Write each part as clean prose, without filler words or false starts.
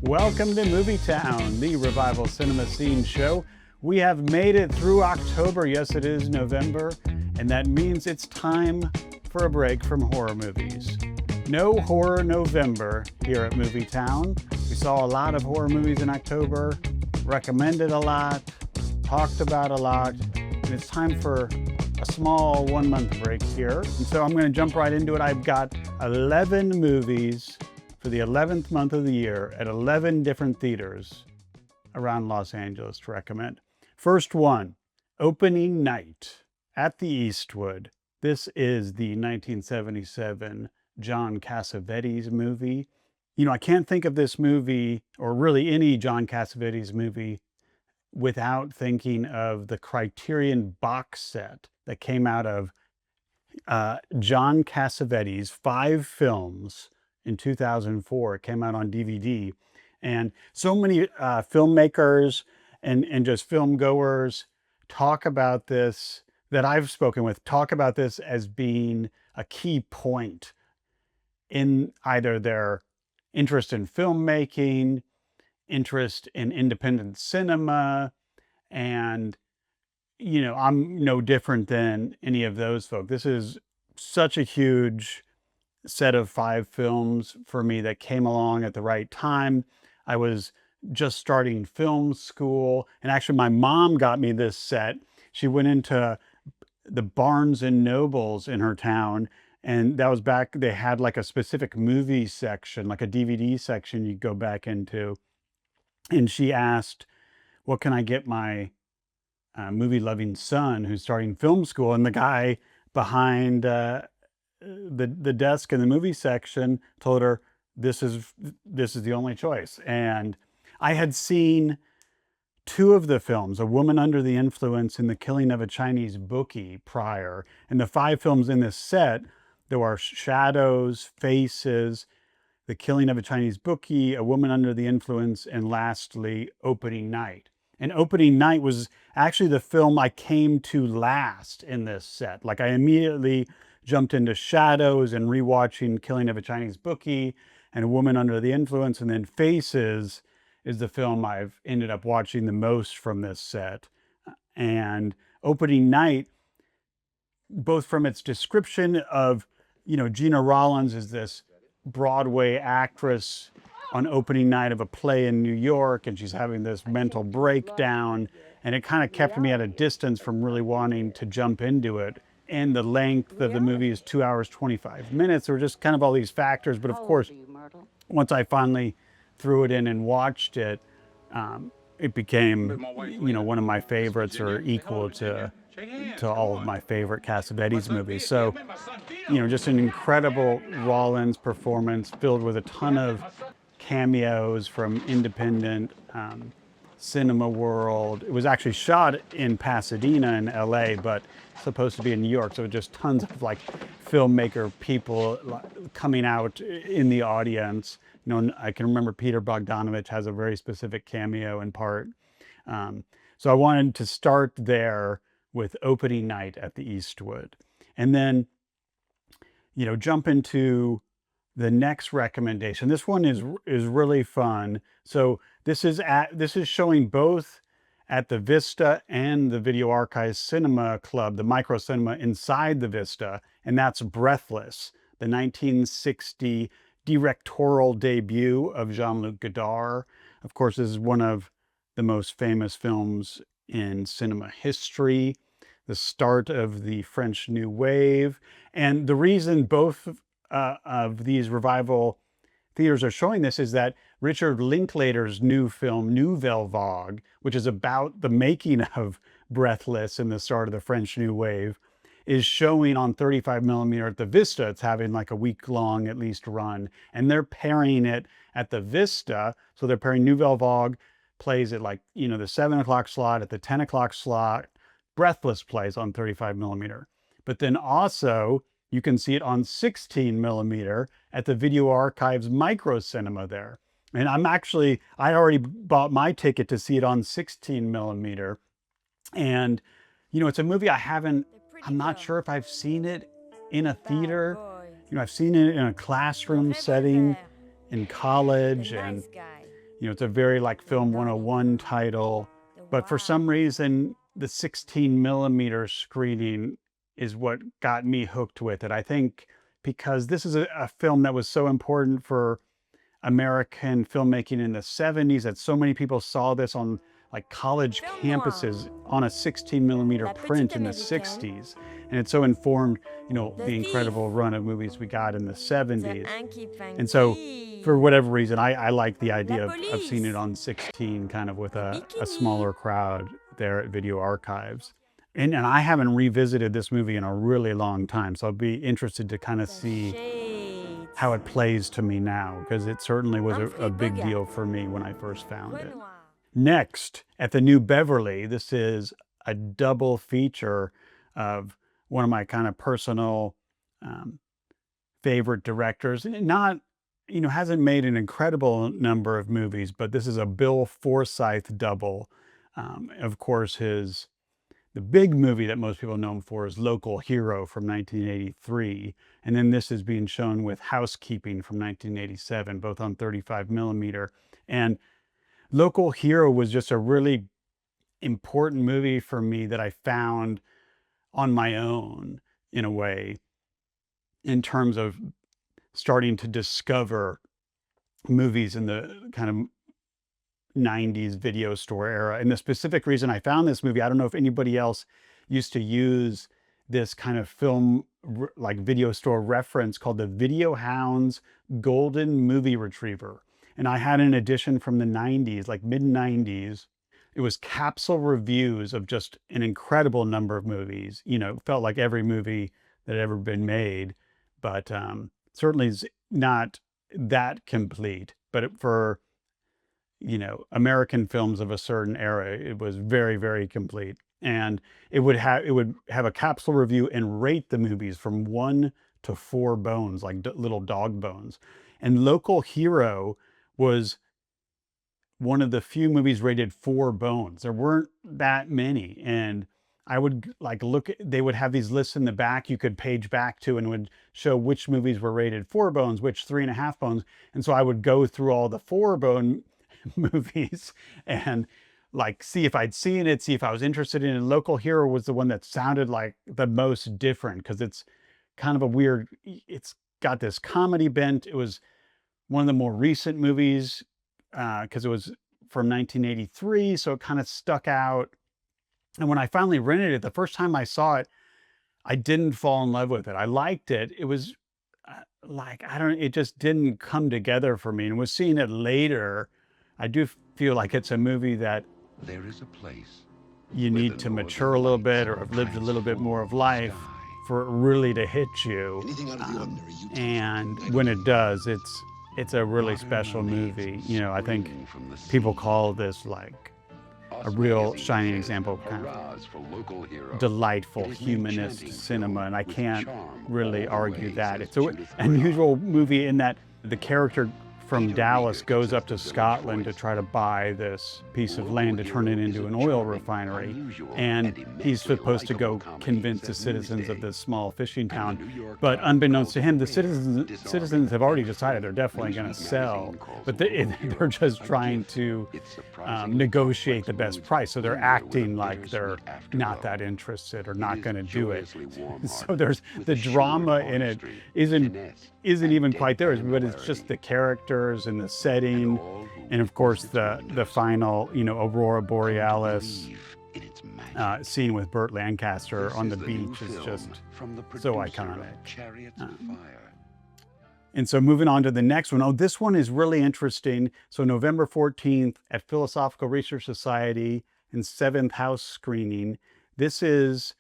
Welcome to MovieTown, the revival cinema scene show. We have made it through October. Yes, it is November, and that means it's time for a break from horror movies. No Horror November here at MovieTown. We saw a lot of horror movies in October, recommended a lot, talked about a lot, and it's time for a small 1 month break here. And so I'm going to jump right into it. I've got 11 movies for the 11th month of the year at 11 different theaters around Los Angeles to recommend. First one, opening night at the Eastwood. This is the 1977 John Cassavetes movie. You know, I can't think of this movie, or really any John Cassavetes movie, without thinking of the Criterion box set that came out of John Cassavetes' 5 films in 2004. It came out on DVD. And so many filmmakers and just film goers talk about this, that I've spoken with, talk about this as being a key point in either their interest in filmmaking, interest in independent cinema, and, you know, I'm no different than any of those folk. This is such a huge set of 5 films for me that came along at the right time. I was just starting film school, and actually my mom got me this set. She went into the Barnes and Nobles in her town, and that was back, they had like a specific movie section, like a DVD section you go back into. And she asked, what can I get my movie-loving son who's starting film school? And the guy behind the desk in the movie section told her, this is the only choice. And I had seen 2 of the films, A Woman Under the Influence and The Killing of a Chinese Bookie, prior. And the 5 films in this set, there are Shadows, Faces, The Killing of a Chinese Bookie, A Woman Under the Influence, and lastly, Opening Night. And Opening Night was actually the film I came to last in this set. Like, I immediately jumped into Shadows and rewatching Killing of a Chinese Bookie and A Woman Under the Influence, and then Faces is the film I've ended up watching the most from this set. And Opening Night, both from its description of, you know, Gina Rollins is this Broadway actress on opening night of a play in New York, and she's having this mental breakdown, and it kind of kept me at a distance from really wanting to jump into it. And the length of the movie is 2 hours, 25 minutes. There were just kind of all these factors, but of course, once I finally threw it in and watched it, it became, you know, one of my favorites, or equal to all of my favorite Cassavetes movies. So, you know, just an incredible Rollins performance filled with a ton of cameos from independent cinema world. It was actually shot in Pasadena in LA, but supposed to be in New York. So just tons of like filmmaker people coming out in the audience. You know, I can remember Peter Bogdanovich has a very specific cameo in part. So I wanted to start there with Opening Night at the Eastwood. And then, you know, jump into the next recommendation. This one is really fun. So this is showing both at the Vista and the Video Archives Cinema Club, the micro cinema inside the Vista, and that's Breathless, the 1960 directorial debut of Jean-Luc Godard. Of course, this is one of the most famous films in cinema history, the start of the French New Wave. And the reason both of these revival theaters are showing this is that Richard Linklater's new film, Nouvelle Vague, which is about the making of Breathless and the start of the French New Wave, is showing on 35 millimeter at the Vista. It's having like a week-long at least run, and they're pairing it at the Vista. So they're pairing Nouvelle Vague plays at, like, you know, the 7 o'clock slot, at the 10 o'clock slot. Breathless plays on 35 millimeter. But then also you can see it on 16 millimeter at the Video Archives micro cinema there. And I already bought my ticket to see it on 16 millimeter. And, you know, it's a movie I'm not sure if I've seen it in a theater. You know, I've seen it in a classroom setting in college, and It's a very like Film 101 title, but for some reason, the 16 millimeter screening is what got me hooked with it. I think because this is a film that was so important for American filmmaking in the 70s that so many people saw this on like college campuses on a 16 millimeter print in the 60s. And it so informed, the incredible run of movies we got in the 70s. And so for whatever reason, I like the idea of seeing it on 16 kind of with a smaller crowd there at Video Archives. And I haven't revisited this movie in a really long time, so I'll be interested to kind of see how it plays to me now, because it certainly was a big deal for me when I first found it. Next, at the New Beverly, this is a double feature of one of my kind of personal favorite directors. Not, hasn't made an incredible number of movies, but this is a Bill Forsyth double. Of course, the big movie that most people know him for is Local Hero from 1983. And then this is being shown with Housekeeping from 1987, both on 35 millimeter. And Local Hero was just a really important movie for me that I found on my own, in a way, in terms of starting to discover movies in the kind of 90s video store era. And the specific reason I found this movie, I don't know if anybody else used to use this kind of film like video store reference called the Video Hound's Golden Movie Retriever. And I had an edition from the 90s, like mid 90s. It was capsule reviews of just an incredible number of movies. It felt like every movie that had ever been made, but certainly is not that complete. But for American films of a certain era, it was very, very complete. And it would have a capsule review and rate the movies from 1 to 4 bones, like little dog bones. And Local Hero was one of the few movies rated 4 bones. There weren't that many. And I would like they would have these lists in the back you could page back to, and would show which movies were rated 4 bones, which 3.5 bones. And so I would go through all the 4 bone movies and like see if I'd seen it, see if I was interested in it. Local Hero was the one that sounded like the most different, because it's kind of it's got this comedy bent. It was one of the more recent movies because it was from 1983, so it kind of stuck out. And when I finally rented it, the first time I saw it, I didn't fall in love with it. I liked it. It was it just didn't come together for me. And was seeing it later, I do feel like it's a movie that there is a place you need to mature a little bit or have lived a little bit more of life for it really to hit you. And when it does, it's a really special movie. I think people call this like a real shining example of kind of delightful humanist cinema, and I can't really argue that. It's an unusual movie in that the character from Dallas goes up to Scotland to try to buy this piece of land to turn it into an oil refinery. And he's supposed to go convince the citizens of this small fishing town. But unbeknownst to him, the citizens have already decided they're definitely going to sell. But they're just trying to negotiate the best price. So they're acting like they're not that interested or not going to do it. So there's the drama in it isn't even quite there, but it's just the characters and the setting, and of course the final Aurora Borealis scene with Burt Lancaster on the beach is just so iconic. And so moving on to the next one. This one is really interesting. So November 14th at Philosophical Research Society and 7th House screening. This is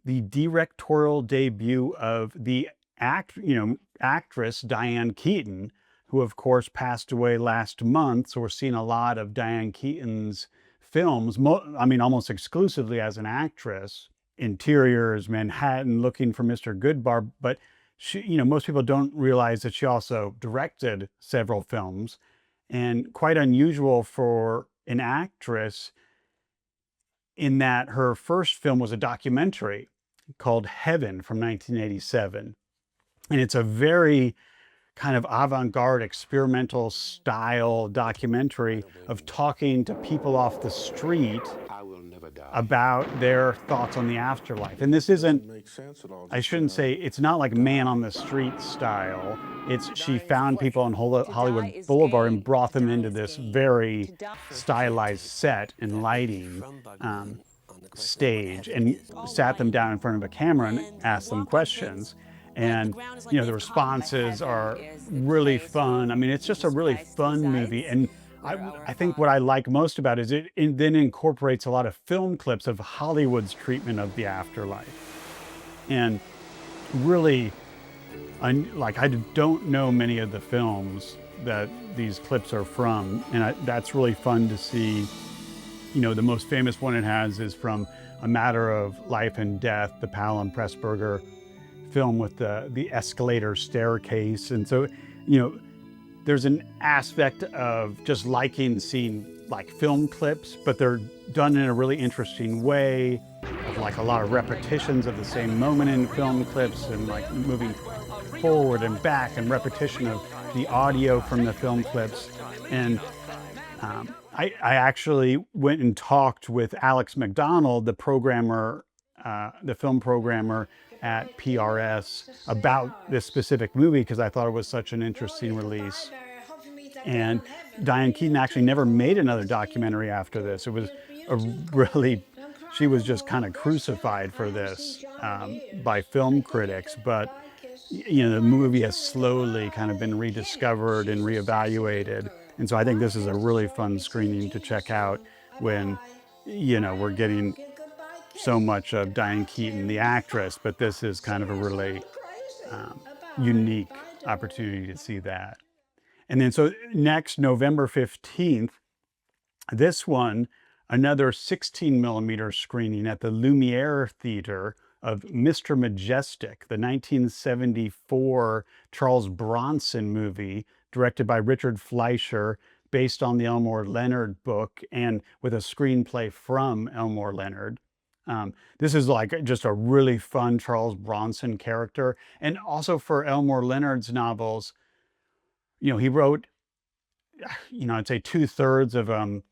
the directorial debut of the actress Diane Keaton, who of course passed away last month. So we're seeing a lot of Diane Keaton's films, almost exclusively as an actress. Interiors, Manhattan, Looking for Mr. Goodbar, but she, most people don't realize that she also directed several films, and quite unusual for an actress in that her first film was a documentary called Heaven from 1987. And it's a very kind of avant-garde experimental style documentary of talking to people off the street about their thoughts on the afterlife. And this isn't, I shouldn't say, it's not like Man on the Street style. It's she found people on Hollywood Boulevard and brought them into this very stylized set and lighting stage and sat them down in front of a camera and asked them questions. And, you know, the responses are really fun. I mean, it's just a really fun movie. And I think what I like most about it is it then incorporates a lot of film clips of Hollywood's treatment of the afterlife. And really, I don't know many of the films that these clips are from. And that's really fun to see. You know, the most famous one it has is from A Matter of Life and Death, the Powell and Pressburger film with the escalator staircase. And so, you know, there's an aspect of just liking seeing like film clips, but they're done in a really interesting way, of like a lot of repetitions of the same moment in film clips and like moving forward and back and repetition of the audio from the film clips. And I actually went and talked with Alex McDonald, the programmer, the film programmer at PRS, about this specific movie because I thought it was such an interesting release. And Diane Keaton actually never made another documentary after this. It was a really, she was just kind of crucified for this by film critics. But, you know, the movie has slowly kind of been rediscovered and reevaluated. And so I think this is a really fun screening to check out when, you know, we're getting so much of Diane Keaton, the actress, but this is kind of a really unique opportunity to see that. And then so next, November 15th, this one, another 16 millimeter screening at the Lumiere Theater of Mr. Majestyk, the 1974 Charles Bronson movie, directed by Richard Fleischer, based on the Elmore Leonard book and with a screenplay from Elmore Leonard. This is like just a really fun Charles Bronson character. And also for Elmore Leonard's novels, you know, he wrote, you know, I'd say 2/3 of them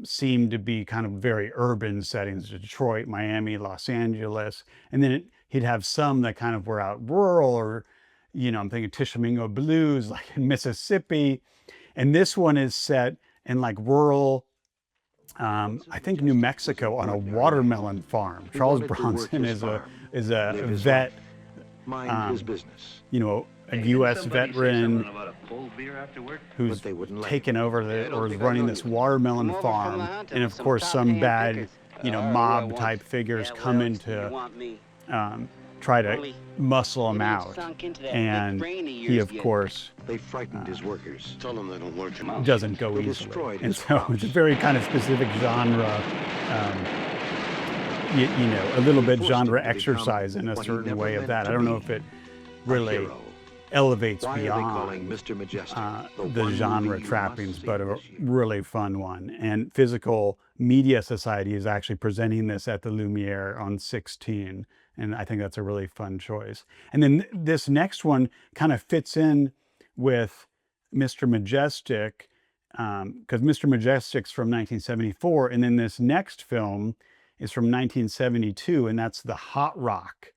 seem to be kind of very urban settings, Detroit, Miami, Los Angeles. And then he'd have some that kind of were out rural or, you know, I'm thinking Tishomingo Blues, like in Mississippi. And this one is set in like rural, I think New Mexico, on a watermelon farm. Charles Bronson is a vet, you know, a U.S. veteran who's taken over or is running this watermelon farm. And of course, some bad, you know, mob type figures come in to try to muscle him out. And he, of course, they frightened his workers. Told them they don't work him out. Doesn't go easily. And so it's a very kind of specific genre, you know, a little bit genre exercise in a certain way of that. I don't know if it really elevates beyond the genre trappings, but a really fun one. And Physical Media Society is actually presenting this at the Lumiere on 16. And I think that's a really fun choice. And then this next one kind of fits in with Mr. Majestyk, because Mr. Majestyk's from 1974. And then this next film is from 1972, and that's The Hot Rock,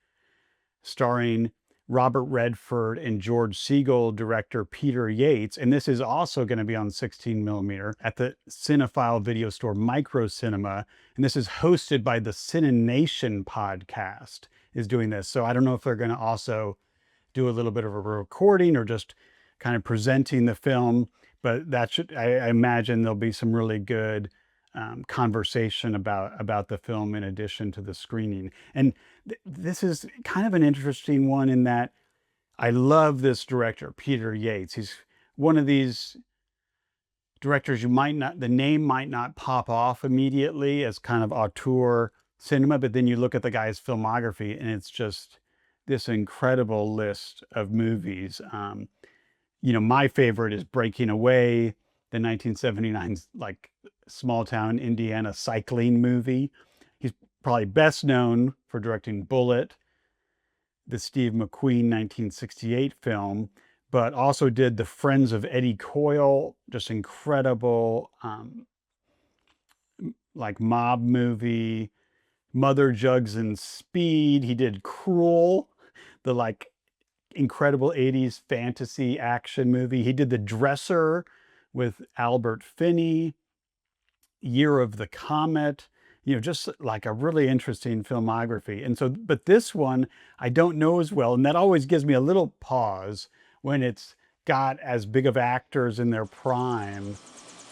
starring Robert Redford and George Segal, director Peter Yates. And this is also going to be on 16 millimeter at the Cinefile video store Micro Cinema. And this is hosted by the Cinenation podcast is doing this. So I don't know if they're going to also do a little bit of a recording or just kind of presenting the film, but that should, I imagine there'll be some really good conversation about the film in addition to the screening. And this is kind of an interesting one in that I love this director, Peter Yates. He's one of these directors the name might not pop off immediately as kind of auteur cinema, but then you look at the guy's filmography and it's just this incredible list of movies. You know, my favorite is Breaking Away, the 1979 like small town Indiana cycling movie. He's probably best known for directing Bullet, the Steve McQueen 1968 film, but also did The Friends of Eddie Coyle, just incredible, like mob movie. Mother Jugs and Speed. He did Cruel, the like incredible 80s fantasy action movie. He did The Dresser with Albert Finney, Year of the Comet, just like a really interesting filmography. And so, but this one I don't know as well. And that always gives me a little pause when it's got as big of actors in their prime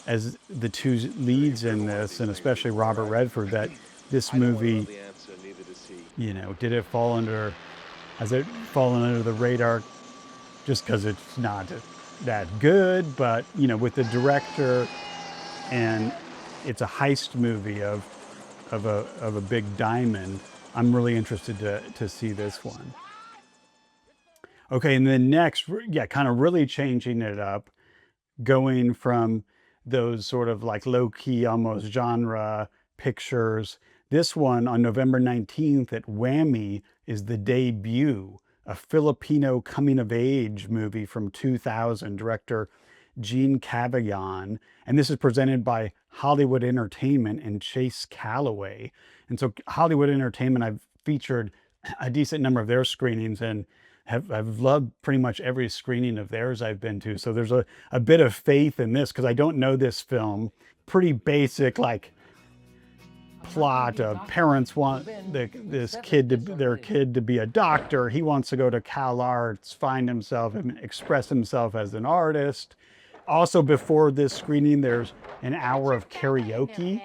as the two leads in this, and especially Robert Redford, that this movie, did it fall under, has it fallen under the radar just because it's not that good, but, with the director, and it's a heist movie of a big diamond, I'm really interested to see this one. Okay, and then next, kind of really changing it up, going from those sort of like low-key, almost genre pictures. This one on November 19th at Whammy is The Debut, a Filipino coming-of-age movie from 2000, director Cajavon. And this is presented by Hollywood Entertainment and Chase Calloway. And so Hollywood Entertainment, I've featured a decent number of their screenings, and I've loved pretty much every screening of theirs I've been to. So there's a bit of faith in this because I don't know this film. Pretty basic, like plot of parents want their kid to be a doctor. He wants to go to Cal Arts, find himself and express himself as an artist. Also, before this screening, there's an hour of karaoke.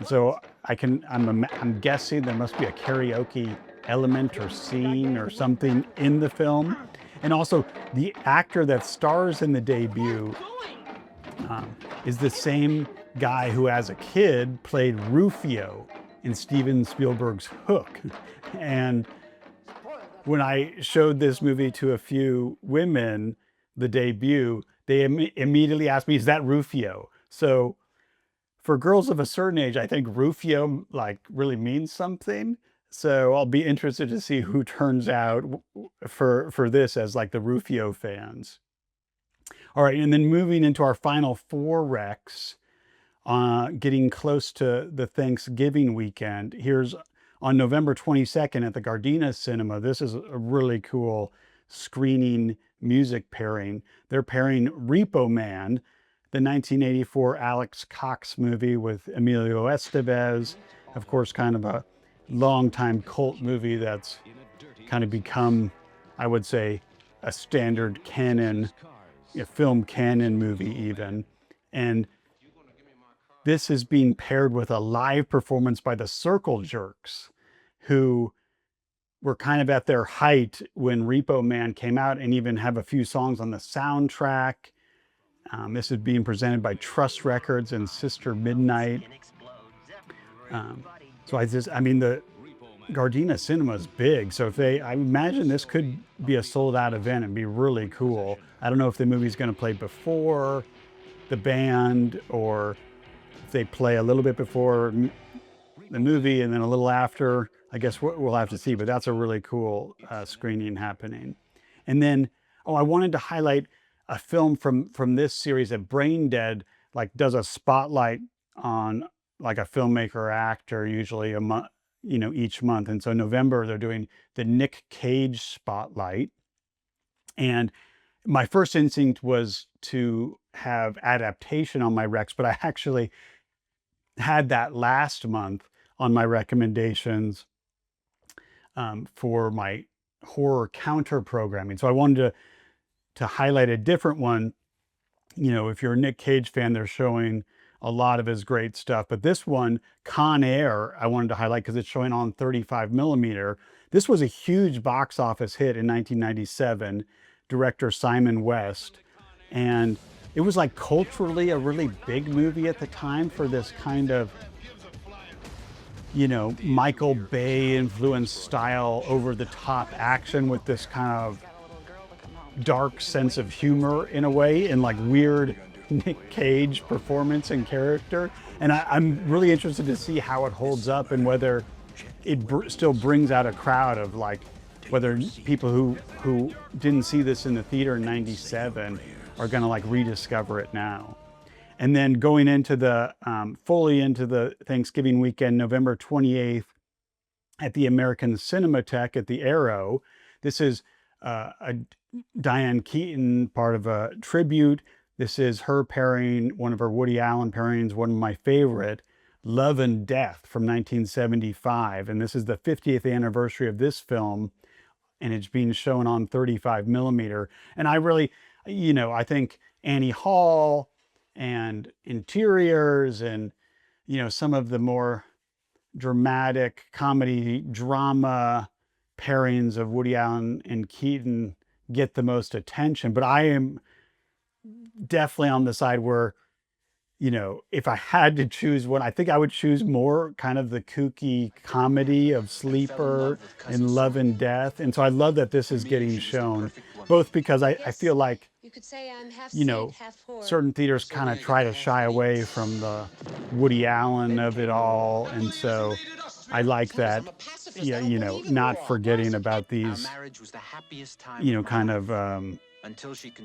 So I'm guessing there must be a karaoke element or scene or something in the film. And also, the actor that stars in The Debut is the same guy who, as a kid, played Rufio in Steven Spielberg's Hook. And when I showed this movie to a few women, The Debut, they immediately asked me, is that Rufio? So for girls of a certain age, I think Rufio really means something. So I'll be interested to see who turns out for this as like the Rufio fans. All right, and then moving into our final four recs, getting close to the Thanksgiving weekend. Here's on November 22nd at the Gardina Cinema. This is a really cool screening music pairing. They're pairing Repo Man, the 1984 Alex Cox movie with Emilio Estevez, of course, kind of a longtime cult movie that's kind of become, I would say, a standard canon, film canon movie even. And this is being paired with a live performance by the Circle Jerks, who were kind of at their height when Repo Man came out and even have a few songs on the soundtrack. This is being presented by Trust Records and Sister Midnight. So the Gardina Cinema is big. So I imagine this could be a sold out event and be really cool. I don't know if the movie's going to play before the band or if they play a little bit before the movie and then a little after. I guess we'll have to see, but that's a really cool screening happening. And then, I wanted to highlight a film from this series that Brain Dead does a spotlight on like a filmmaker or actor, usually a month, each month. And so November they're doing the Nick Cage spotlight. And my first instinct was to have adaptation on my recs, but I actually had that last month on my recommendations for my horror counter programming. So I wanted to highlight a different one. If you're a Nick Cage fan, they're showing a lot of his great stuff. But this one, Con Air, I wanted to highlight because it's showing on 35 millimeter. This was a huge box office hit in 1997, director Simon West. And it was culturally a really big movie at the time for this kind of, Michael Bay influenced style, over the top action with this kind of dark sense of humor in a way, and weird Nick Cage performance and character. And I'm really interested to see how it holds up and whether it still brings out a crowd of whether people who didn't see this in the theater in '97 are gonna like rediscover it now. And then going into the, fully into the Thanksgiving weekend, November 28th, at the American Cinematheque at the Arrow. This is a Diane Keaton, part of a tribute. This is her pairing, one of her Woody Allen pairings, one of my favorite, Love and Death from 1975. And this is the 50th anniversary of this film, and it's being shown on 35 millimeter. And I really, I think Annie Hall and Interiors and, some of the more dramatic comedy drama pairings of Woody Allen and Keaton get the most attention. But I am definitely on the side where, if I had to choose one, I think I would choose more kind of the kooky comedy of Sleeper and Love and Death. And so I love that this is getting shown, both because I feel like, certain theaters kind of try to shy away from the Woody Allen of it all. And so I like that, not forgetting about these, kind of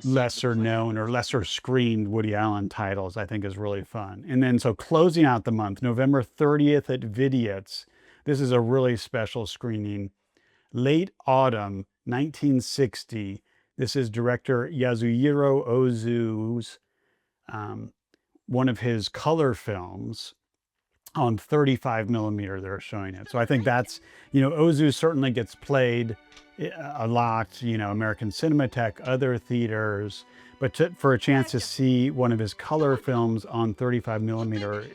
lesser known or lesser screened Woody Allen titles, I think is really fun. And then so closing out the month, November 30th at Yates, this is a really special screening. Late Autumn, 1960. This is director Yasuhiro Ozu's, one of his color films on 35 millimeter. They're showing it. So I think that's, Ozu certainly gets played a lot, American Cinematheque, other theaters, but for a chance to see one of his color films on 35 millimeter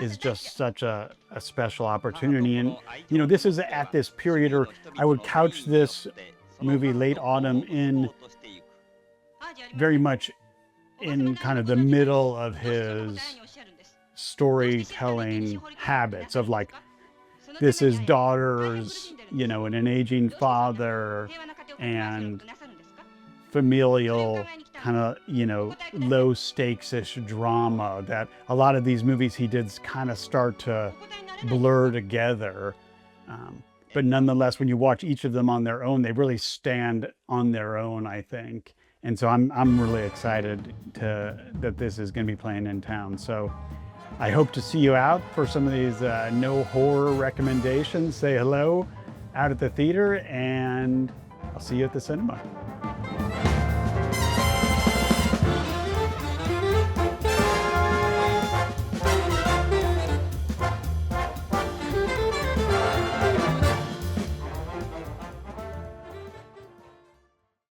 is just such a special opportunity. And, this is at this period, or I would couch this movie Late Autumn in very much in kind of the middle of his storytelling habits of like, this is daughters, and an aging father and familial kind of, low stakes-ish drama that a lot of these movies he did kind of start to blur together. But nonetheless, when you watch each of them on their own, they really stand on their own, I think. And so I'm really excited that this is going to be playing in town. So I hope to see you out for some of these no horror recommendations. Say hello out at the theater, and I'll see you at the cinema.